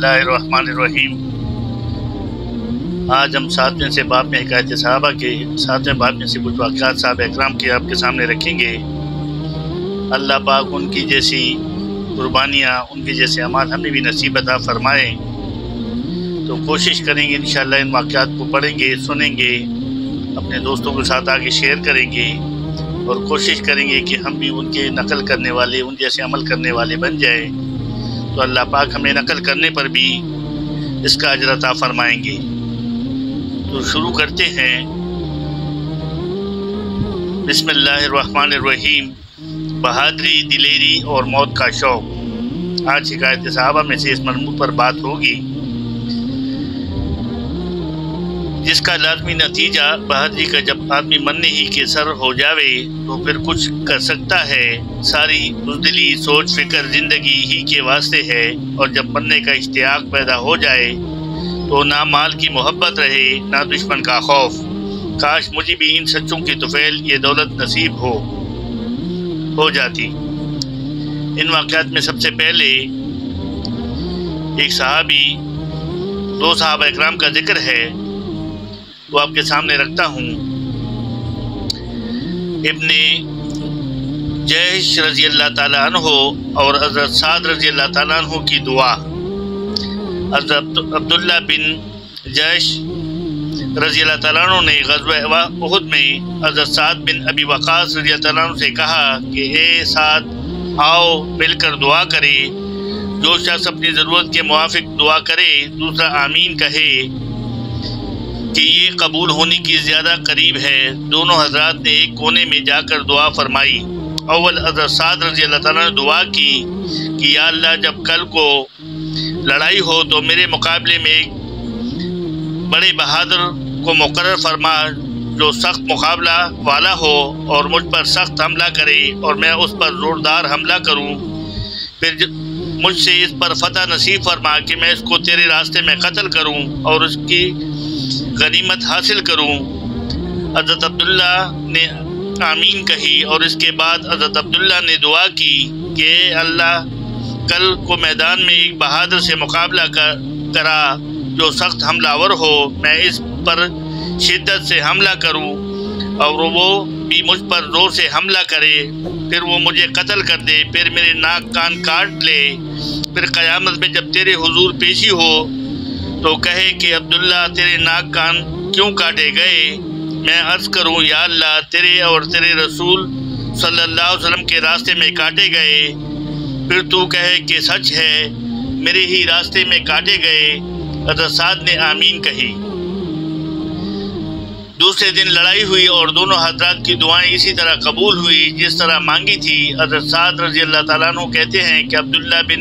اللہ الرحمن الرحیم۔ آج ہم 7ویں سے باب میں حکایت صحابہ کے 7ویں باب میں سے کچھ واقعات صحابہ اکرام کے آپ کے سامنے رکھیں گے۔ اللہ پاک ان کی جیسی قربانیاں، ان کے جیسے اعمال ہمیں بھی نصیب عطا فرمائے۔ تو کوشش کریں گے انشاءاللہ ان واقعات کو پڑھیں گے، سنیں گے، اپنے دوستوں کے ساتھ آگے شیئر کریں گے اور کوشش کریں گے کہ ہم بھی ان کے نقل کرنے والے، ان جیسے عمل کرنے والے بن جائیں۔ تو اللہ پاک ہمیں نقل کرنے پر بھی اس کا اجر عطا فرمائیں گے۔ تو شروع کرتے ہیں۔ بسم اللہ الرحمن الرحیم۔ بہادری، دلیری اور موت کا شوق۔ آج حکایت صحابہ میں سے اس مضمون پر بات ہوگی، جس کا لازمی نتیجہ بہادری کا جب آدمی مرنے ہی کے سر ہو جاوے تو پھر کچھ کر سکتا ہے۔ ساری بزدلی، سوچ فکر زندگی ہی کے واسطے ہے، اور جب مرنے کا اشتیاق پیدا ہو جائے تو نہ مال کی محبت رہے نہ دشمن کا خوف۔ کاش مجھے بھی ان سچوں کی طفیل یہ دولت نصیب ہو جاتی۔ ان واقعات میں سب سے پہلے ایک صحابی، 2 صحابہ اکرام کا ذکر ہے، وہ آپ کے سامنے رکھتا ہوں۔ ابن جیش رضی اللہ تعالیٰ عنہ اور حضرت سعد رضی اللہ تعالیٰ عنہ کی دعا۔ حضرت عبداللہ بن جیش رضی اللہ تعالیٰ عنہ نے غزوہ احد میں حضرت سعد بن ابی وقاص رضی اللہ تعالیٰ عنہ سے کہا کہ اے سعد، آؤ مل کر دعا کرے۔ جو شخص اپنی ضرورت کے موافق دعا کرے، دوسرا آمین کہے کہ یہ قبول ہونے کی زیادہ قریب ہے۔ دونوں حضرات نے ایک کونے میں جا کر دعا فرمائی۔ اول حضرت سعد رضی اللہ تعالیٰ نے دعا کی کہ یا اللہ، جب کل کو لڑائی ہو تو میرے مقابلے میں ایک بڑے بہادر کو مقرر فرما جو سخت مقابلہ والا ہو اور مجھ پر سخت حملہ کرے اور میں اس پر زوردار حملہ کروں۔ پھر مجھ سے اس پر فتح نصیب فرما کہ میں اس کو تیرے راستے میں قتل کروں اور اس کی غنیمت حاصل کروں۔ حضرت عبداللہ نے آمین کہی اور اس کے بعد حضرت عبداللہ نے دعا کی کہ اے اللہ، کل کو میدان میں ایک بہادر سے مقابلہ کرا جو سخت حملہ آور ہو، میں اس پر شدت سے حملہ کروں اور وہ بھی مجھ پر زور سے حملہ کرے، پھر وہ مجھے قتل کر دے، پھر میرے ناک کان کاٹ لے، پھر قیامت میں جب تیرے حضور پیشی ہو تو کہے کہ عبداللہ تیرے ناک کان کیوں کاٹے گئے؟ میں عرض کروں یا اللہ، تیرے اور تیرے رسول صلی اللہ علیہ وسلم کے راستے میں کاٹے گئے، پھر تو کہے کہ سچ ہے میرے ہی راستے میں کاٹے گئے۔ حضرت سعد نے آمین کہی۔ دوسرے دن لڑائی ہوئی اور دونوں حضرات کی دعائیں اسی طرح قبول ہوئی جس طرح مانگی تھی۔ حضرت سعد رضی اللہ تعالیٰ عنہ کہتے ہیں کہ عبداللہ بن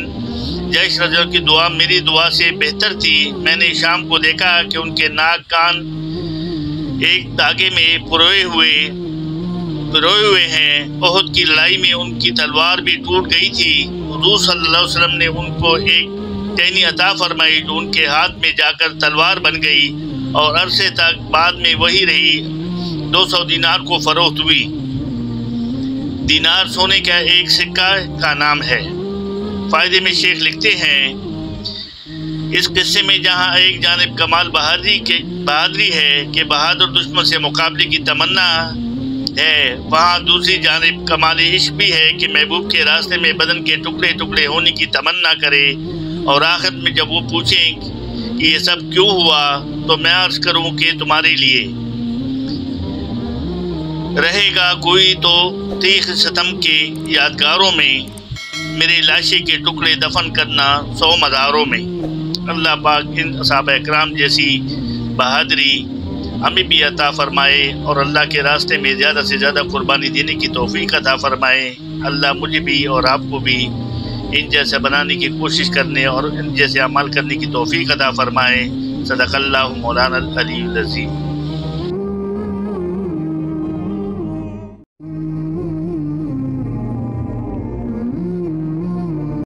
جیش رضی اللہ کی دعا میری دعا سے بہتر تھی۔ میں نے شام کو دیکھا کہ ان کے ناک کان ایک دھاگے میں پروئے ہوئے ہیں۔ احد کی لڑائی میں ان کی تلوار بھی ٹوٹ گئی تھی۔ حضور صلی اللہ علیہ وسلم نے ان کو ایک ٹہنی عطا فرمائی جو ان کے ہاتھ میں جا کر تلوار بن گئی اور عرصے تک بعد میں وہی رہی۔ 200 دینار کو فروخت ہوئی۔ دینار سونے کا ایک سکہ کا نام ہے۔ فائدے میں شیخ لکھتے ہیں، اس قصے میں جہاں ایک جانب کمال بہادری ہے کہ بہادر دشمن سے مقابلے کی تمنا ہے، وہاں دوسری جانب کمال عشق بھی ہے کہ محبوب کے راستے میں بدن کے ٹکڑے ٹکڑے ہونے کی تمنا کرے، اور آخر میں جب وہ پوچھیں کہ یہ سب کیوں ہوا تو میں عرض کروں کہ تمہارے لیے رہے گا کوئی تو تیغ ستم کے یادگاروں میں، میرے لاشے کے ٹکڑے دفن کرنا 100 مزاروں میں۔ اللہ پاک ان صحابہ اکرام جیسی بہادری ہمیں بھی عطا فرمائے اور اللہ کے راستے میں زیادہ سے زیادہ قربانی دینے کی توفیق عطا فرمائے۔ اللہ مجھے بھی اور آپ کو بھی ان جیسے بنانے کی کوشش کرنے اور ان جیسے عمل کرنے کی توفیق عطا فرمائے۔ صدق اللہ مولانا العلی العظیم۔